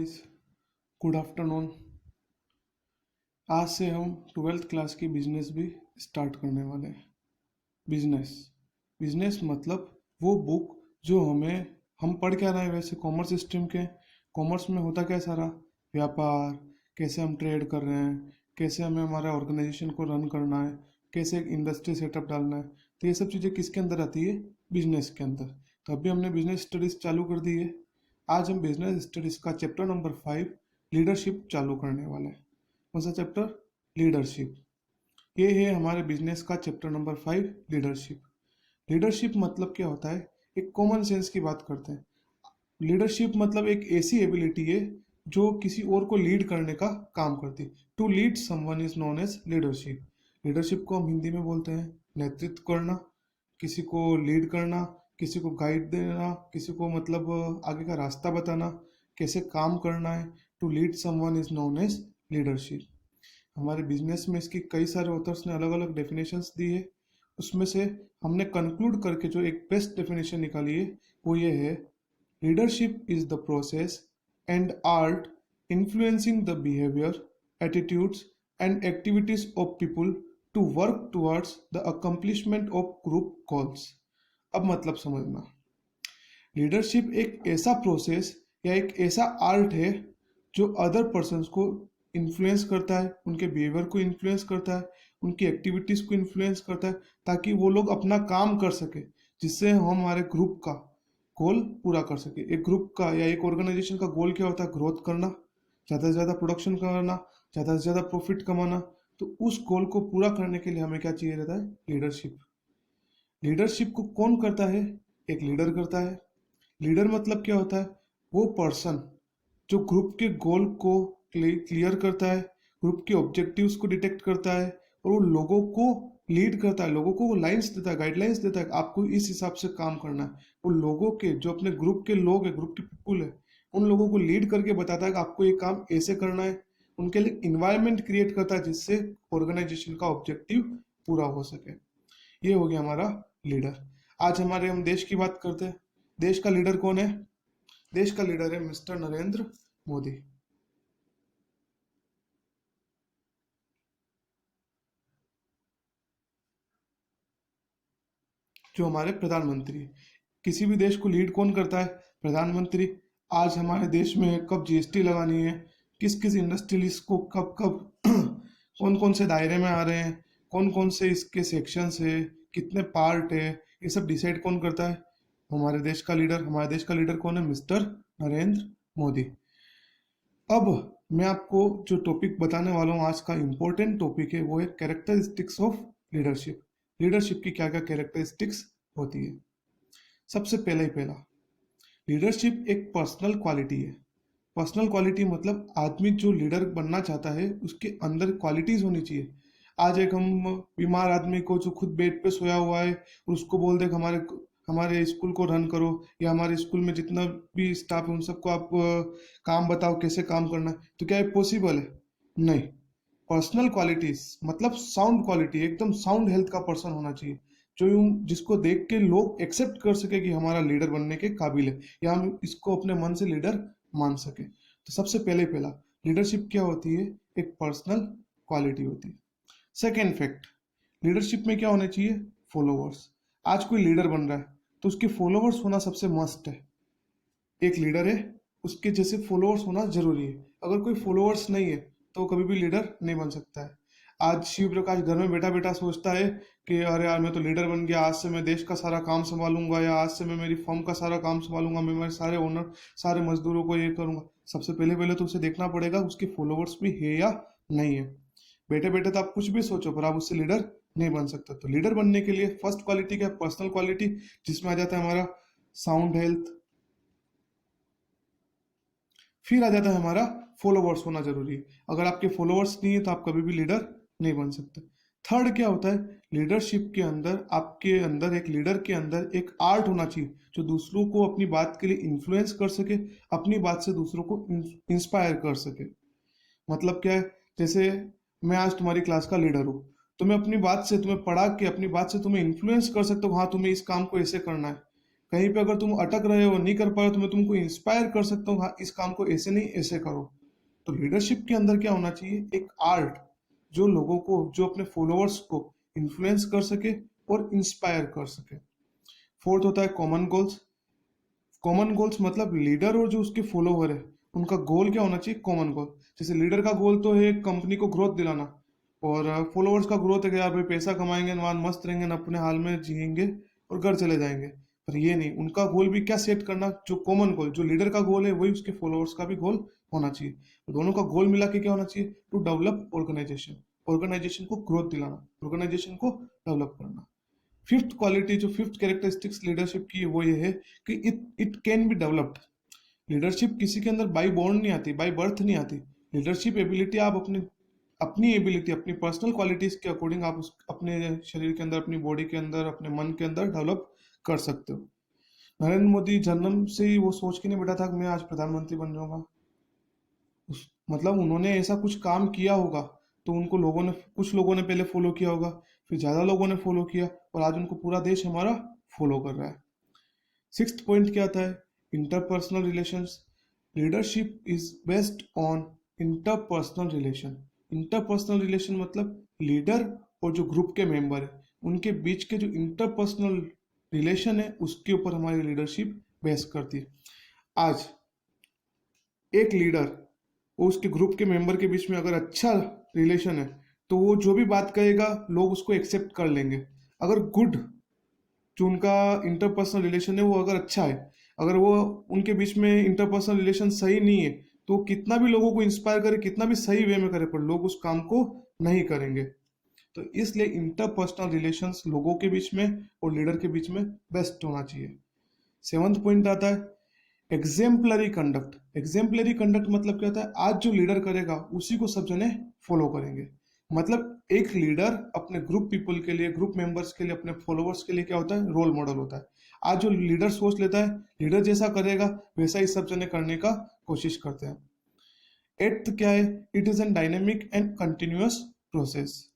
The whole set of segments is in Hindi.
Guys, good afternoon. आज से हम ट्वेल्थ क्लास की बिजनेस भी स्टार्ट करने वाले हैं। बिजनेस बिजनेस मतलब वो बुक जो हम पढ़ क्या रहे हैं। वैसे कॉमर्स स्ट्रीम के कॉमर्स में होता क्या है, सारा व्यापार, कैसे हम ट्रेड कर रहे हैं, कैसे हमें हमारा ऑर्गेनाइजेशन को रन करना है, कैसे एक इंडस्ट्री सेटअप डालना है। तो ये सब चीज़ें किसके अंदर आती है? बिजनेस के अंदर। तो अभी हमने बिजनेस स्टडीज चालू कर दी है। आज हम बिजनेस स्टडीज का चैप्टर नंबर 5 लीडरशिप चालू करने वाले हैं। कौन सा चैप्टर? लीडरशिप। ये है हमारे बिजनेस का चैप्टर नंबर 5, लीडरशिप। लीडरशिप मतलब क्या होता है? एक कॉमन सेंस की बात करते हैं। लीडरशिप मतलब एक ऐसी एबिलिटी है जो किसी और को लीड करने का काम करती है। To lead someone is known as leadership. Leadership को हम हिंदी में बोलते हैं नेतृत्व करना, किसी को लीड करना, किसी को गाइड देना, किसी को मतलब आगे का रास्ता बताना, कैसे काम करना है। To lead someone is known as leadership. हमारे बिजनेस में इसकी कई सारे ऑथर्स ने अलग अलग डेफिनेशंस दी है। उसमें से हमने कंक्लूड करके जो एक बेस्ट डेफिनेशन निकाली है वो ये है: leadership is the process and art influencing the behavior, attitudes, and activities of people to work towards the accomplishment of group goals। अब मतलब समझना, लीडरशिप एक ऐसा प्रोसेस या एक ऐसा आर्ट है जो अदर पर्सन्स को इन्फ्लुएंस करता है, उनके बिहेवियर को इन्फ्लुएंस करता है, उनकी एक्टिविटीज को इन्फ्लुएंस करता है, ताकि वो लोग अपना काम कर सके, जिससे हम हमारे ग्रुप का गोल पूरा कर सके। एक ग्रुप का या एक ऑर्गेनाइजेशन का गोल क्या होता है? ग्रोथ करना, ज़्यादा से ज़्यादा प्रोडक्शन करना, ज़्यादा से ज़्यादा प्रॉफिट कमाना। तो उस गोल को पूरा करने के लिए हमें क्या चाहिए रहता है? लीडरशिप। लीडरशिप को कौन करता है? एक लीडर करता है। लीडर मतलब क्या होता है? वो पर्सन जो ग्रुप के गोल को क्लियर करता है, ग्रुप के ऑब्जेक्टिव्स को डिटेक्ट करता है, और वो लोगों को लीड करता है, लोगों को वो लाइंस देता है, गाइडलाइंस देता है, आपको इस हिसाब से काम करना है। वो लोगों के जो अपने ग्रुप के लोग हैं, ग्रुप के पीपुल है, उन लोगों को लीड करके बताता है कि आपको ये काम ऐसे करना है। उनके लिए इन्वायरमेंट क्रिएट करता है जिससे ऑर्गेनाइजेशन का ऑब्जेक्टिव पूरा हो सके। ये हो गया हमारा लीडर। आज हम देश की बात करते हैं। देश का लीडर कौन है? देश का लीडर है मिस्टर नरेंद्र मोदी। जो हमारे प्रधानमंत्री। किसी भी देश को लीड कौन करता है? प्रधानमंत्री। आज हमारे देश में कब जीएसटी लगानी है, किस किस इंडस्ट्रियलिस्ट को कब कब कौन कौन से दायरे में आ रहे हैं, कौन कौन से इसके सेक्शंस है, कितने पार्ट है, ये सब डिसाइड कौन करता है? हमारे देश का लीडर। हमारे देश का लीडर कौन है? मिस्टर नरेंद्र मोदी। अब मैं आपको जो टॉपिक बताने वाला हूँ, आज का इम्पोर्टेंट टॉपिक है, वो है कैरेक्टरिस्टिक्स ऑफ लीडरशिप। लीडरशिप की क्या क्या कैरेक्टरिस्टिक्स होती है? सबसे पहला लीडरशिप एक पर्सनल क्वालिटी है। पर्सनल क्वालिटी मतलब आदमी जो लीडर बनना चाहता है उसके अंदर क्वालिटीज होनी चाहिए। आज एक हम बीमार आदमी को जो खुद बेड पे सोया हुआ है और उसको बोल दे कि हमारे हमारे स्कूल को रन करो, या हमारे स्कूल में जितना भी स्टाफ है उन सबको आप काम बताओ कैसे काम करना है, तो क्या ये पॉसिबल है? नहीं। पर्सनल क्वालिटीज मतलब साउंड क्वालिटी, एकदम साउंड हेल्थ का पर्सन होना चाहिए, जो जिसको देख के लोग एक्सेप्ट कर सके कि हमारा लीडर बनने के काबिल है, या हम इसको अपने मन से लीडर मान सके। तो सबसे पहला लीडरशिप क्या होती है? एक पर्सनल क्वालिटी होती है। सेकेंड फैक्ट, लीडरशिप में क्या होने चाहिए? फॉलोवर्स। आज कोई लीडर बन रहा है तो उसके फॉलोवर्स होना सबसे मस्ट है। एक लीडर है, उसके जैसे फॉलोअर्स होना जरूरी है। अगर कोई फॉलोअर्स नहीं है तो कभी भी लीडर नहीं बन सकता है। आज शिव प्रकाश घर में बैठा बैठा सोचता है कि अरे यार मैं तो लीडर बन गया, आज से मैं देश का सारा काम संभालूंगा, या आज से मैं मेरी फर्म का सारा काम संभालूंगा, मैं मेरे सारे ओनर सारे मजदूरों को ये करूंगा। सबसे पहले पहले तो उसे देखना पड़ेगा उसके फॉलोअर्स भी है या नहीं है। बैठे बैठे तो आप कुछ भी सोचो पर आप उससे लीडर नहीं बन सकते। तो लीडर बनने के लिए फर्स्ट क्वालिटी क्या? पर्सनल क्वालिटी, जिसमें आ जाता है हमारा साउंड हेल्थ। फिर आ जाता है हमारा फॉलोवर्स होना जरूरी है। अगर आपके फॉलोवर्स नहीं है तो आप कभी भी लीडर नहीं बन सकते। थर्ड क्या होता है? लीडरशिप के अंदर आपके अंदर एक लीडर के अंदर एक आर्ट होना चाहिए जो दूसरों को अपनी बात के लिए इन्फ्लुएंस कर सके, अपनी बात से दूसरों को इंस्पायर कर सके। मतलब क्या है? जैसे मैं आज तुम्हारी क्लास का लीडर हूँ, तो मैं अपनी बात से तुम्हें पढ़ा के अपनी बात से तुम्हें इन्फ्लुएंस कर सकता हूँ, हाँ तुम्हें इस काम को ऐसे करना है। कहीं पे अगर तुम अटक रहे हो, नहीं कर पा रहे हो, तो मैं तुमको इंस्पायर कर सकता हूँ, हाँ इस काम को ऐसे नहीं ऐसे करो। तो लीडरशिप के अंदर क्या होना चाहिए, एक आर्ट जो लोगों को, जो अपने फॉलोअर्स को इन्फ्लुएंस कर सके और इंस्पायर कर सके। फोर्थ होता है कॉमन गोल्स। कॉमन गोल्स मतलब लीडर और जो उसके फॉलोवर है उनका गोल क्या होना चाहिए, कॉमन गोल। जैसे लीडर का गोल तो है कंपनी को ग्रोथ दिलाना, और फॉलोअर्स का ग्रोथ है कि यार भाई पैसा कमाएंगे, ना मस्त रहेंगे, ना अपने हाल में जिएंगे और घर चले जाएंगे। पर ये नहीं, उनका गोल भी क्या सेट करना, जो कॉमन गोल, जो लीडर का गोल है वही उसके फॉलोअर्स का भी गोल होना चाहिए। तो दोनों का गोल मिला के क्या होना चाहिए, टू डेवलप ऑर्गेनाइजेशन, ऑर्गेनाइजेशन को ग्रोथ दिलाना, ऑर्गेनाइजेशन को डेवलप करना। फिफ्थ क्वालिटी, जो फिफ्थ कैरेक्टरिस्टिक्स लीडरशिप की है, वो ये है कि it can be developed. Leadership किसी के अंदर बाई बॉर्न नहीं आती, बाई बर्थ नहीं आती। लीडरशिप एबिलिटी आप अपने, अपनी एबिलिटी, अपनी पर्सनल क्वालिटीज के अकॉर्डिंग आप अपने शरीर के अंदर, अपनी बॉडी के अंदर, अपने मन के अंदर डेवलप कर सकते हो। नरेंद्र मोदी जन्म से ही वो सोच के नहीं बैठा था कि मैं आज प्रधानमंत्री बन जाऊंगा। मतलब उन्होंने ऐसा कुछ काम किया होगा, तो उनको लोगों ने, कुछ लोगों ने पहले फॉलो किया होगा, फिर ज्यादा लोगों ने फॉलो किया, और आज उनको पूरा देश हमारा फॉलो कर रहा है। सिक्स्थ पॉइंट क्या आता है, interpersonal relations. Leadership is based on interpersonal relation. Interpersonal relation मतलब लीडर और जो ग्रुप के मेंबर है उनके बीच के जो इंटरपर्सनल रिलेशन है उसके ऊपर हमारी लीडरशिप बेस करती है। आज एक लीडर और उसके ग्रुप के मेंबर के बीच में अगर अच्छा रिलेशन है, तो वो जो भी बात कहेगा लोग उसको एक्सेप्ट कर लेंगे। अगर गुड, जो उनका इंटरपर्सनल रिलेशन है वो अगर अच्छा है, अगर वो, उनके बीच में इंटरपर्सनल रिलेशन सही नहीं है, तो कितना भी लोगों को इंस्पायर करे, कितना भी सही वे में करे, पर लोग उस काम को नहीं करेंगे। तो इसलिए इंटरपर्सनल रिलेशंस लोगों के बीच में और लीडर के बीच में बेस्ट होना चाहिए। सेवंथ पॉइंट आता है एग्जेम्पलरी कंडक्ट। एग्जेम्पलरी कंडक्ट मतलब क्या होता है, आज जो लीडर करेगा उसी को सब जने फॉलो करेंगे। मतलब एक लीडर अपने ग्रुप पीपल के लिए, ग्रुप मेंबर्स के लिए, अपने फॉलोअर्स के लिए क्या होता है, रोल मॉडल होता है। आज जो लीडर सोच लेता है लीडर जैसा करेगा वैसा ही सब जने करने का कोशिश करते हैं। एट्थ क्या है, it is an dynamic and continuous process.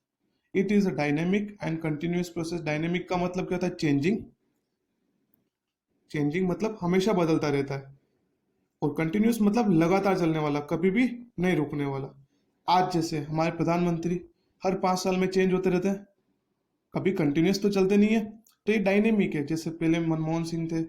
It is a dynamic and continuous process. Dynamic का मतलब क्या होता है, चेंजिंग। चेंजिंग मतलब हमेशा बदलता रहता है, और कंटिन्यूस मतलब लगातार चलने वाला, कभी भी नहीं रुकने वाला। आज जैसे हमारे प्रधानमंत्री हर 5 साल में चेंज होते रहते हैं, कभी कंटिन्यूस तो चलते नहीं है। तो ये डायनेमिक है। जैसे पहले मनमोहन सिंह थे,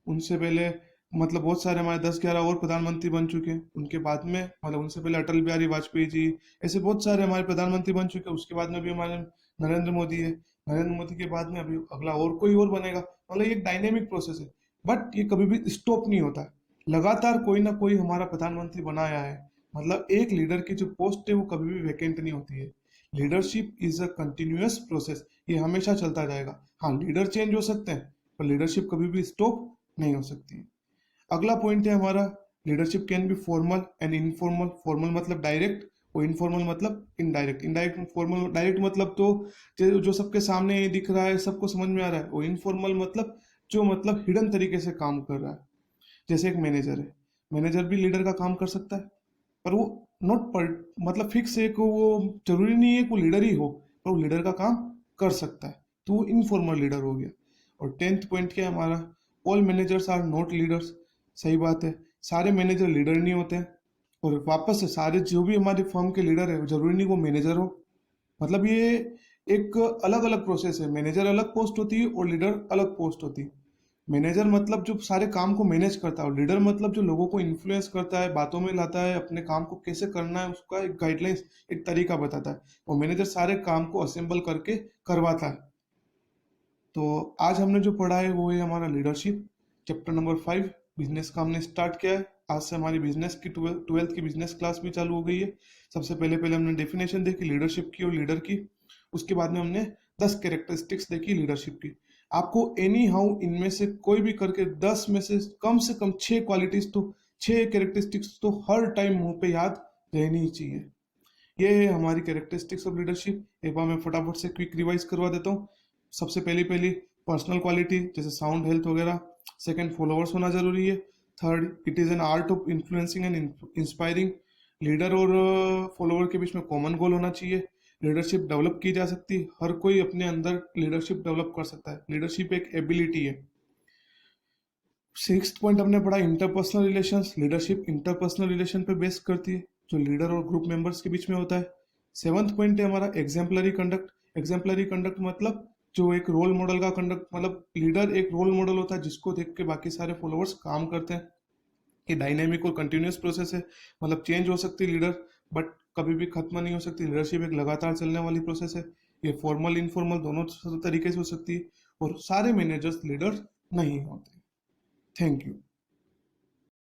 उनसे पहले मतलब बहुत सारे हमारे 10-11 और प्रधानमंत्री बन चुके हैं। उनके बाद में मतलब उनसे पहले अटल बिहारी वाजपेयी जी, ऐसे बहुत सारे हमारे प्रधानमंत्री बन चुके हैं। उसके बाद में भी हमारे नरेंद्र मोदी है, नरेंद्र मोदी के बाद में अभी अगला और कोई और बनेगा। मतलब ये एक डायनेमिक प्रोसेस है, बट ये कभी भी स्टॉप नहीं होता है। लगातार कोई ना कोई हमारा प्रधानमंत्री बनाया है। मतलब एक लीडर की जो पोस्ट है वो कभी भी वैकेंट नहीं होती है। Leadership is a continuous process, ये हमेशा चलता जाएगा। हाँ, लीडर चेंज हो सकते हैं पर लीडरशिप कभी भी स्टॉप नहीं हो सकती। अगला पॉइंट है हमारा, leadership can be formal and informal. Formal मतलब डायरेक्ट, और इनफॉर्मल मतलब इनडायरेक्ट। इनडायरेक्ट, फॉर्मल, डायरेक्ट मतलब तो जो सबके सामने दिख रहा है, सबको समझ में आ रहा है। और इनफॉर्मल मतलब जो मतलब हिडन तरीके से काम कर रहा है। जैसे एक मैनेजर है, मैनेजर भी लीडर का काम कर सकता है, पर वो नॉट पर, मतलब फिक्स है कि वो जरूरी नहीं है कि वो लीडर ही हो, पर वो लीडर का काम कर सकता है, तो वो इनफॉर्मल लीडर हो गया। और टेंथ पॉइंट क्या है हमारा, all managers are not leaders. सही बात है, सारे मैनेजर लीडर नहीं होते हैं। और वापस से सारे जो भी हमारे फर्म के लीडर है जरूरी नहीं वो मैनेजर हो। मतलब ये एक अलग अलग प्रोसेस है। मैनेजर अलग पोस्ट होती है और लीडर अलग पोस्ट होती है। मैनेजर मतलब जो सारे काम को मैनेज करता है, और लीडर मतलब जो लोगों को इन्फ्लुएंस करता है, बातों में लाता है, अपने काम को कैसे करना है उसका एक गाइडलाइंस, एक तरीका बताता है। और मैनेजर सारे काम को असेंबल करके करवाता है। तो आज हमने जो पढ़ा है वो है हमारा लीडरशिप, चैप्टर नंबर 5। बिजनेस का हमने स्टार्ट किया है। आज से हमारी बिजनेस की ट्वेल्थ की बिजनेस क्लास भी चालू हो गई है। सबसे पहले पहले हमने डेफिनेशन देखी लीडरशिप की और लीडर की। उसके बाद में हमने 10 कैरेक्टरिस्टिक्स देखी लीडरशिप की। आपको एनी हाउ इनमें से कोई भी करके 10 में से कम 6 क्वालिटीज तो, 6 कैरेक्टरिस्टिक्स तो हर टाइम मुंह पे याद रहनी ही चाहिए। ये है हमारी कैरेक्टरिस्टिक्स ऑफ लीडरशिप। एक बार मैं फटाफट से क्विक रिवाइज करवा देता हूँ। सबसे पहली पहली पर्सनल क्वालिटी जैसे साउंड हेल्थ वगैरह। सेकंड, फॉलोअर्स होना जरूरी है। Third, it is an art of influencing and inspiring. Leader और फॉलोअर के बीच में कॉमन गोल होना चाहिए। लीडरशिप डेवलप की जा सकती है, हर कोई अपने अंदर लीडरशिप डेवलप कर सकता है। लीडरशिप एक एबिलिटी है। सिक्स्थ पॉइंट हमने पढ़ा interpersonal relations. Leadership interpersonal relation पे बेस करती है, जो लीडर और ग्रुप मेंबर्स के बीच में होता है। सेवंथ पॉइंट है हमारा एग्जाम्पलरी कंडक्ट। एग्जाम्पलरी कंडक्ट मतलब जो एक रोल मॉडल का कंडक्ट, मतलब लीडर एक रोल मॉडल होता है जिसको देख के बाकी सारे फॉलोअर्स काम करते हैं। ये डायनेमिक और कंटिन्यूस प्रोसेस है, मतलब चेंज हो सकती है लीडर, बट कभी भी खत्म नहीं हो सकती। लीडरशिप एक लगातार चलने वाली प्रोसेस है। ये फॉर्मल इनफॉर्मल दोनों तरीके से हो सकती है, और सारे मैनेजर्स लीडर नहीं होते। Thank you.